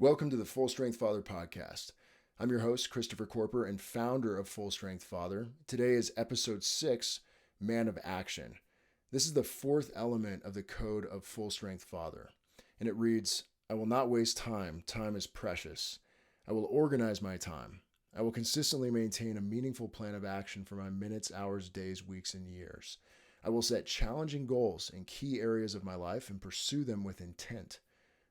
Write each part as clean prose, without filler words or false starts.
Welcome to the Full Strength Father podcast. I'm your host, Christopher Corper, and founder of Full Strength Father. Today is episode 6, Man of Action. This is the fourth element of the code of Full Strength Father, and it reads, I will not waste time. Time is precious. I will organize my time. I will consistently maintain a meaningful plan of action for my minutes, hours, days, weeks, and years. I will set challenging goals in key areas of my life and pursue them with intent.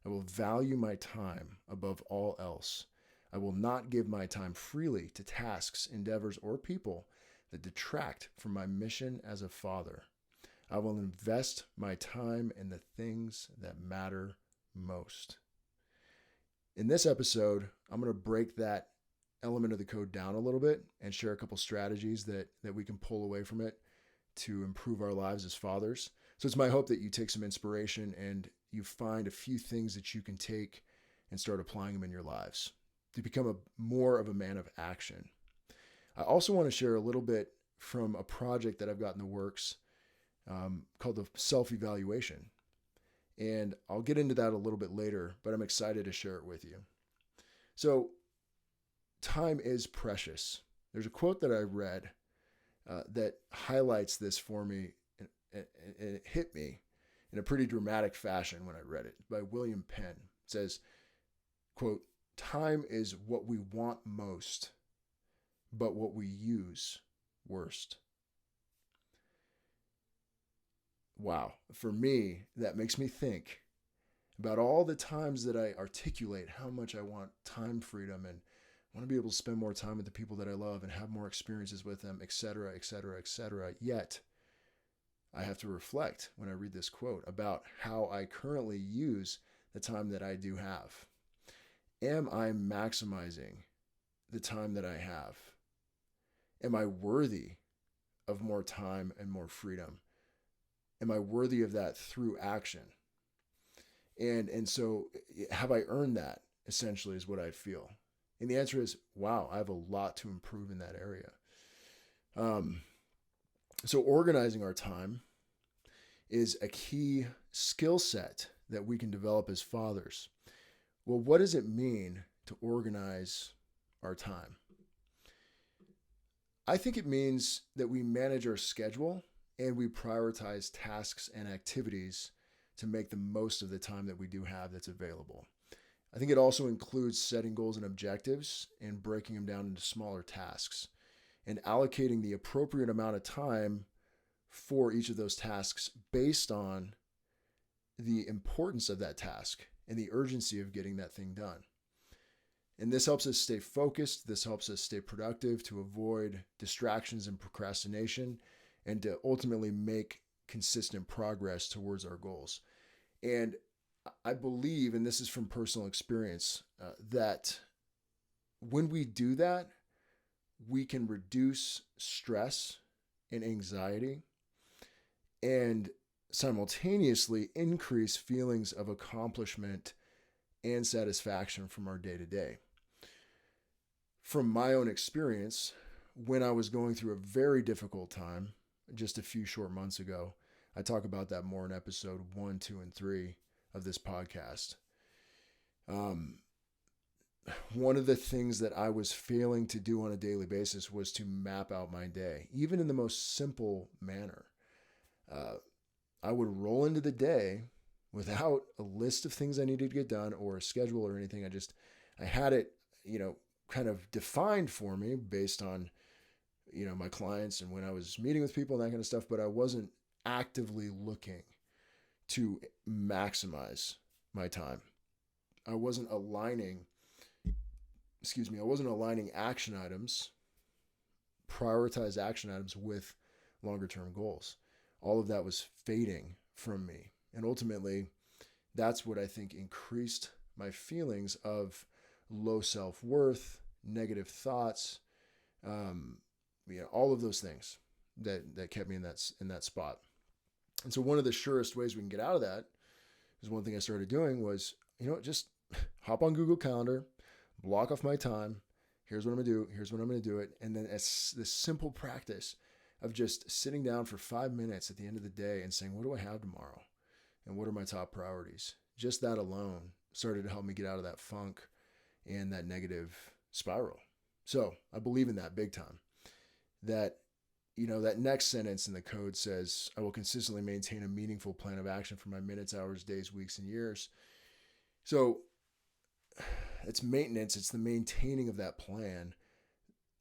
I will value my time above all else. I will not give my time freely to tasks, endeavors, or people that detract from my mission as a father. I will invest my time in the things that matter most. In this episode, I'm going to break that element of the code down a little bit and share a couple strategies that we can pull away from it to improve our lives as fathers. So it's my hope that you take some inspiration and you find a few things that you can take and start applying them in your lives to become more of a man of action. I also want to share a little bit from a project that I've got in the works called the self-evaluation. And I'll get into that a little bit later, but I'm excited to share it with you. So, time is precious. There's a quote that I read that highlights this for me, and it hit me in a pretty dramatic fashion when I read it, by William Penn. It says, quote, time is what we want most, but what we use worst. Wow. For me, that makes me think about all the times that I articulate how much I want time freedom and want to be able to spend more time with the people that I love and have more experiences with them, etc., etc., etc. Yet, I have to reflect when I read this quote about how I currently use the time that I do have. Am I maximizing the time that I have? Am I worthy of more time and more freedom? Am I worthy of that through action? And so have I earned that, essentially, is what I feel. And the answer is, wow, I have a lot to improve in that area. So organizing our time is a key skill set that we can develop as fathers. Well, what does it mean to organize our time? I think it means that we manage our schedule and we prioritize tasks and activities to make the most of the time that we do have that's available. I think it also includes setting goals and objectives and breaking them down into smaller tasks and allocating the appropriate amount of time for each of those tasks based on the importance of that task and the urgency of getting that thing done. And this helps us stay focused. This helps us stay productive to avoid distractions and procrastination and to ultimately make consistent progress towards our goals. And I believe, and this is from personal experience, that when we do that, we can reduce stress and anxiety and simultaneously increase feelings of accomplishment and satisfaction from our day-to-day. From my own experience, when I was going through a very difficult time just a few short months ago, I talk about that more in episode 1, 2, and 3 of this podcast. One of the things that I was failing to do on a daily basis was to map out my day, even in the most simple manner. I would roll into the day without a list of things I needed to get done or a schedule or anything. I had it, kind of defined for me based on, my clients and when I was meeting with people and that kind of stuff, but I wasn't actively looking to maximize my time. I wasn't aligning action items, prioritized action items with longer term goals. All of that was fading from me. And ultimately, that's what I think increased my feelings of low self-worth, negative thoughts, all of those things that kept me in that spot. And so one of the surest ways we can get out of that is one thing I started doing was, just hop on Google Calendar, block off my time. Here's what I'm going to do. Here's when I'm going to do it. And then it's this simple practice of just sitting down for 5 minutes at the end of the day and saying, what do I have tomorrow? And what are my top priorities? Just that alone started to help me get out of that funk and that negative spiral. So I believe in that big time. That, that next sentence in the code says, I will consistently maintain a meaningful plan of action for my minutes, hours, days, weeks, and years. So it's maintenance. It's the maintaining of that plan.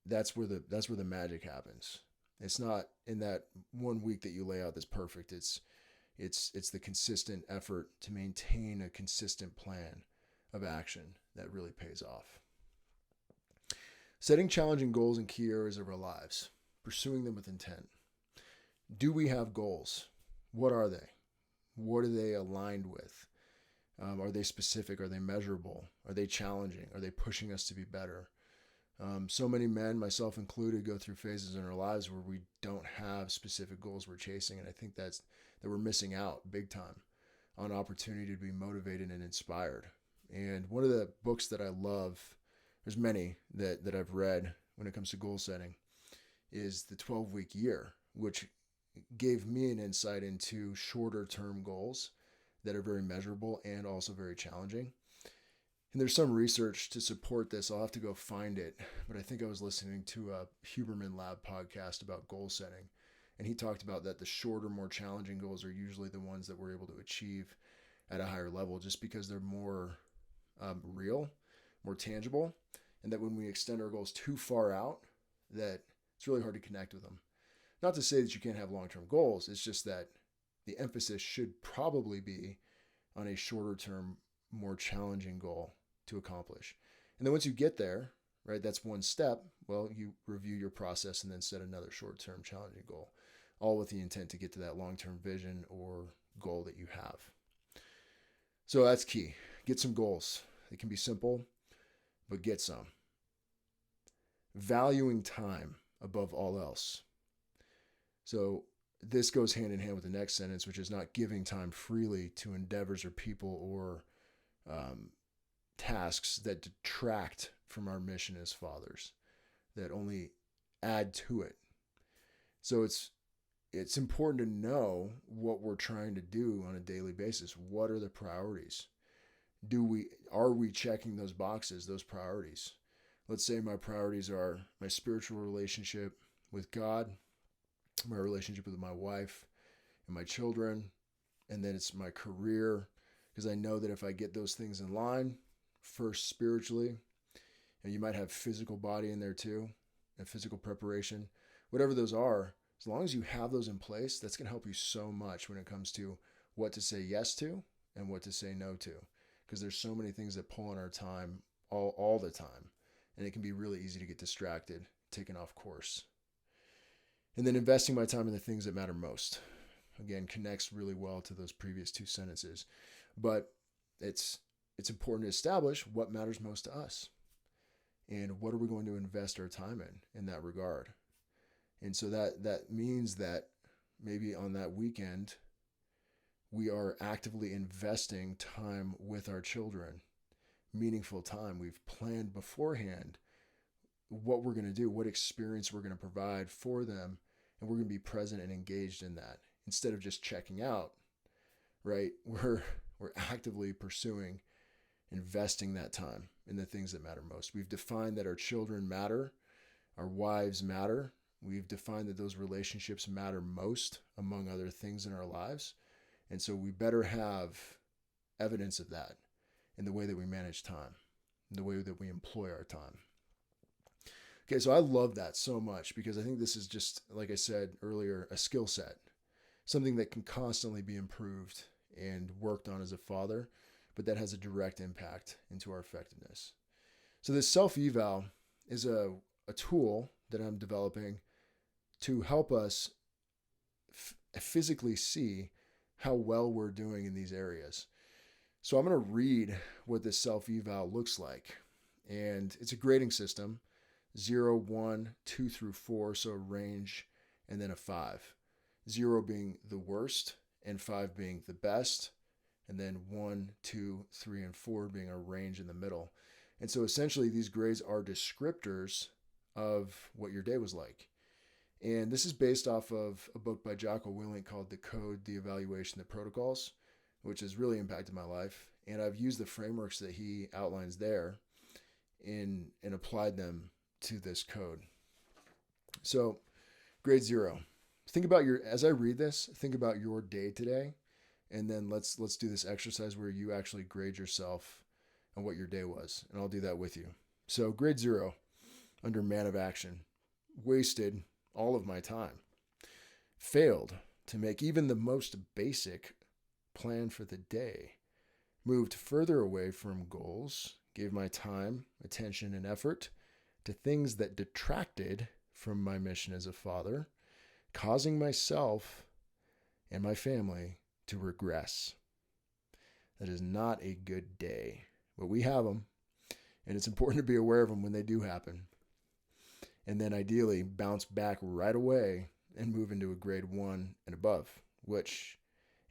That's where the magic happens. It's not in that 1 week that you lay out that's perfect. It's the consistent effort to maintain a consistent plan of action that really pays off. Setting challenging goals in key areas of our lives, pursuing them with intent. Do we have goals? What are they? What are they aligned with? Are they specific? Are they measurable? Are they challenging? Are they pushing us to be better? So many men, myself included, go through phases in our lives where we don't have specific goals we're chasing. And I think that we're missing out big time on opportunity to be motivated and inspired. And one of the books that I love, there's many that I've read when it comes to goal setting, is The 12-Week Year, which gave me an insight into shorter term goals that are very measurable and also very challenging. And there's some research to support this. I'll have to go find it. But I think I was listening to a Huberman Lab podcast about goal setting. And he talked about that the shorter, more challenging goals are usually the ones that we're able to achieve at a higher level, just because they're more real, more tangible. And that when we extend our goals too far out, that it's really hard to connect with them. Not to say that you can't have long-term goals. It's just that the emphasis should probably be on a shorter term, more challenging goal to accomplish. And then once you get there, right, that's one step. Well, you review your process and then set another short-term challenging goal, all with the intent to get to that long-term vision or goal that you have. So that's key. Get some goals. It can be simple, but get some. Valuing time above all else. So this goes hand in hand with the next sentence, which is not giving time freely to endeavors or people or tasks that detract from our mission as fathers, that only add to it. So it's important to know what we're trying to do on a daily basis. What are the priorities? Are we checking those boxes, those priorities? Let's say my priorities are my spiritual relationship with God, my relationship with my wife and my children, and then it's my career, because I know that if I get those things in line, first spiritually, and you might have physical body in there too, and physical preparation, whatever those are, as long as you have those in place, that's going to help you so much when it comes to what to say yes to and what to say no to, because there's so many things that pull on our time all the time, and it can be really easy to get distracted, taken off course. And then investing my time in the things that matter most. Again, connects really well to those previous two sentences. But it's important to establish what matters most to us. And what are we going to invest our time in that regard? And so that means that maybe on that weekend, we are actively investing time with our children, meaningful time. We've planned beforehand what we're going to do, what experience we're going to provide for them, and we're going to be present and engaged in that instead of just checking out, right? We're actively pursuing investing that time in the things that matter most. We've defined that our children matter, our wives matter. We've defined that those relationships matter most among other things in our lives. And so we better have evidence of that in the way that we manage time, in the way that we employ our time. Okay, so I love that so much because I think this is just, like I said earlier, a skill set, something that can constantly be improved and worked on as a father, but that has a direct impact into our effectiveness. So this self-eval is a tool that I'm developing to help us physically see how well we're doing in these areas. So I'm going to read what this self-eval looks like. And it's a grading system, 0, 1, 2 through 4, so a range, and then a 5. 0 being the worst, and 5 being the best, and then 1, 2, 3, and 4 being a range in the middle. And so essentially these grades are descriptors of what your day was like. And this is based off of a book by Jocko Willink called The Code, the Evaluation, the Protocols, which has really impacted my life. And I've used the frameworks that he outlines there and applied them to this code. So, grade 0. As I read this, think about your day today, and then let's do this exercise where you actually grade yourself on what your day was, and I'll do that with you. So, grade 0 under man of action. Wasted all of my time. Failed to make even the most basic plan for the day. Moved further away from goals. Gave my time, attention, and effort to things that detracted from my mission as a father, causing myself and my family to regress. That is not a good day, but we have them, and it's important to be aware of them when they do happen. And then ideally bounce back right away and move into a grade 1 and above, which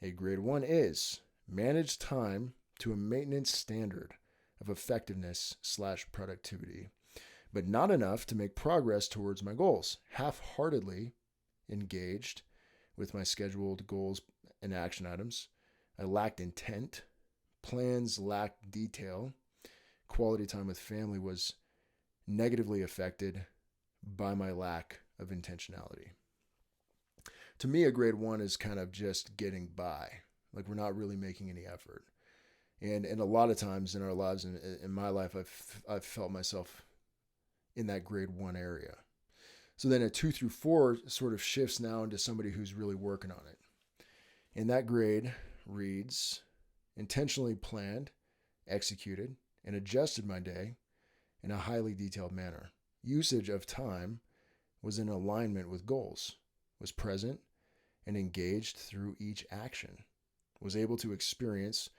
a grade 1 is manage time to a maintenance standard of effectiveness/productivity, but not enough to make progress towards my goals. Half-heartedly engaged with my scheduled goals and action items. I lacked intent. Plans lacked detail. Quality time with family was negatively affected by my lack of intentionality. To me, a grade 1 is kind of just getting by. Like we're not really making any effort. And a lot of times in our lives, in my life, I've felt myself in that grade 1 area. So then a 2 through 4 sort of shifts now into somebody who's really working on it. And that grade reads, intentionally planned, executed, and adjusted my day in a highly detailed manner. Usage of time was in alignment with goals, was present and engaged through each action, was able to experience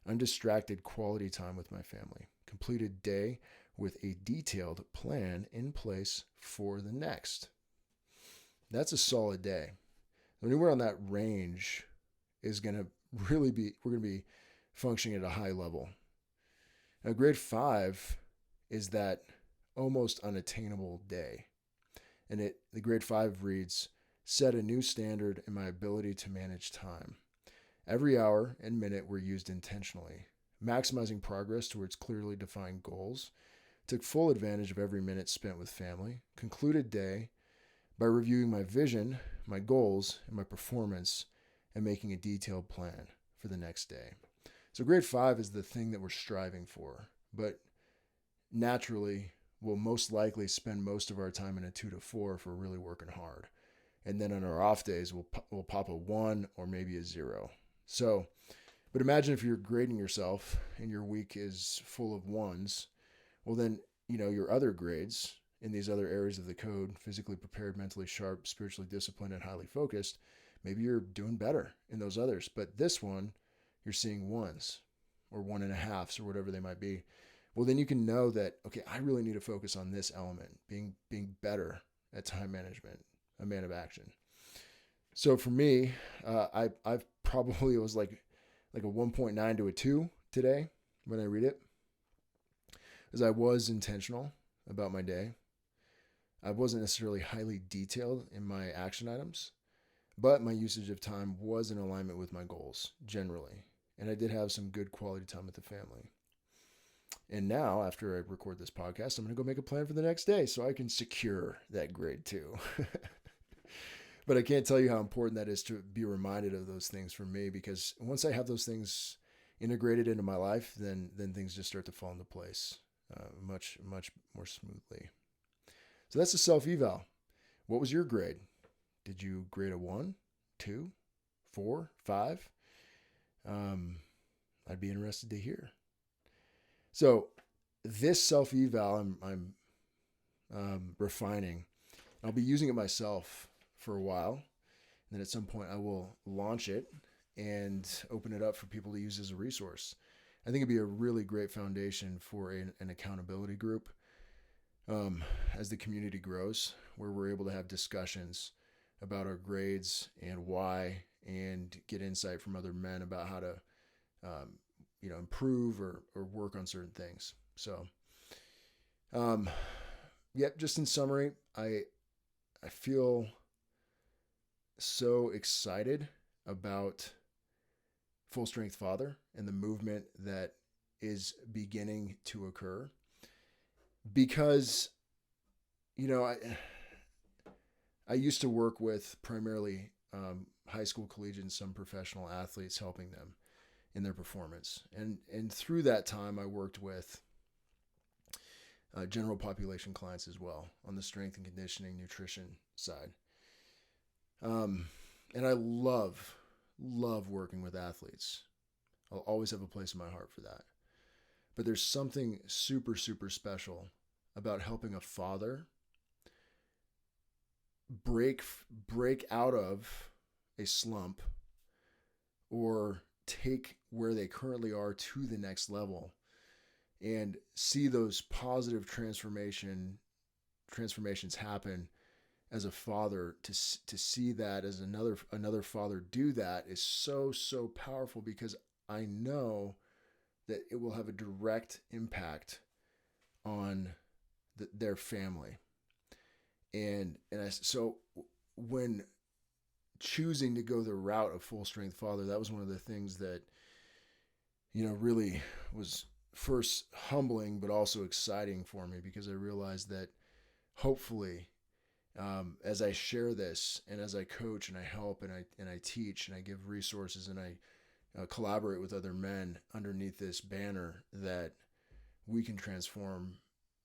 undistracted quality time with my family, completed day with a detailed plan in place for the next. That's a solid day. Anywhere on that range is going to we're going to be functioning at a high level. Now, grade 5 is that almost unattainable day. And the grade 5 reads, set a new standard in my ability to manage time. Every hour and minute were used intentionally, maximizing progress towards clearly defined goals, took full advantage of every minute spent with family, concluded day by reviewing my vision, my goals, and my performance, and making a detailed plan for the next day. So grade 5 is the thing that we're striving for, but naturally we'll most likely spend most of our time in a 2 to 4 if we're really working hard. And then on our off days, we'll pop a 1 or maybe a 0. So, but imagine if you're grading yourself and your week is full of 1s, well then, your other grades in these other areas of the code, physically prepared, mentally sharp, spiritually disciplined, and highly focused, maybe you're doing better in those others. But this one, you're seeing 1s or 1.5s or whatever they might be. Well, then you can know that, okay, I really need to focus on this element, being better at time management, a man of action. So for me, I've probably, it was like a 1.9 to a 2 today when I read it, as I was intentional about my day. I wasn't necessarily highly detailed in my action items, but my usage of time was in alignment with my goals generally. And I did have some good quality time with the family. And now, after I record this podcast, I'm going to go make a plan for the next day so I can secure that grade 2. But I can't tell you how important that is to be reminded of those things for me, because once I have those things integrated into my life, then things just start to fall into place much more smoothly. So that's the self-eval. What was your grade? Did you grade a 1, 2, 4, 5? I'd be interested to hear. So this self-eval I'm refining. I'll be using it myself for a while. And then at some point I will launch it and open it up for people to use as a resource. I think it'd be a really great foundation for an accountability group as the community grows, where we're able to have discussions about our grades and why, and get insight from other men about how to improve or work on certain things. So, just in summary, I feel so excited about Full Strength Father and the movement that is beginning to occur. Because, I used to work with primarily high school collegiate, some professional athletes, helping them in their performance. And through that time, I worked with general population clients as well on the strength and conditioning nutrition side. And I love working with athletes. I'll always have a place in my heart for that. But there's something super, super special about helping a father break out of a slump or take where they currently are to the next level and see those positive transformations happen as a father. To see that as another father do that is so, so powerful, because I know that it will have a direct impact on their family. So when choosing to go the route of Full Strength Father, that was one of the things that, really was first humbling, but also exciting for me, because I realized that hopefully, as I share this and as I coach and I help and I teach and I give resources and I collaborate with other men underneath this banner, that we can transform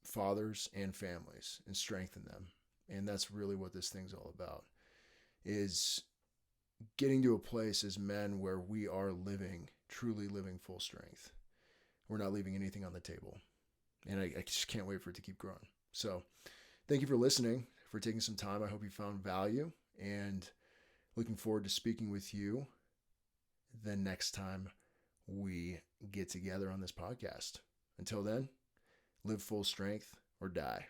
fathers and families and strengthen them. And that's really what this thing's all about, is getting to a place as men where we are truly living full strength. We're not leaving anything on the table. And I just can't wait for it to keep growing. So thank you for listening, for taking some time. I hope you found value, and looking forward to speaking with you the next time we get together on this podcast. Until then, live full strength or die.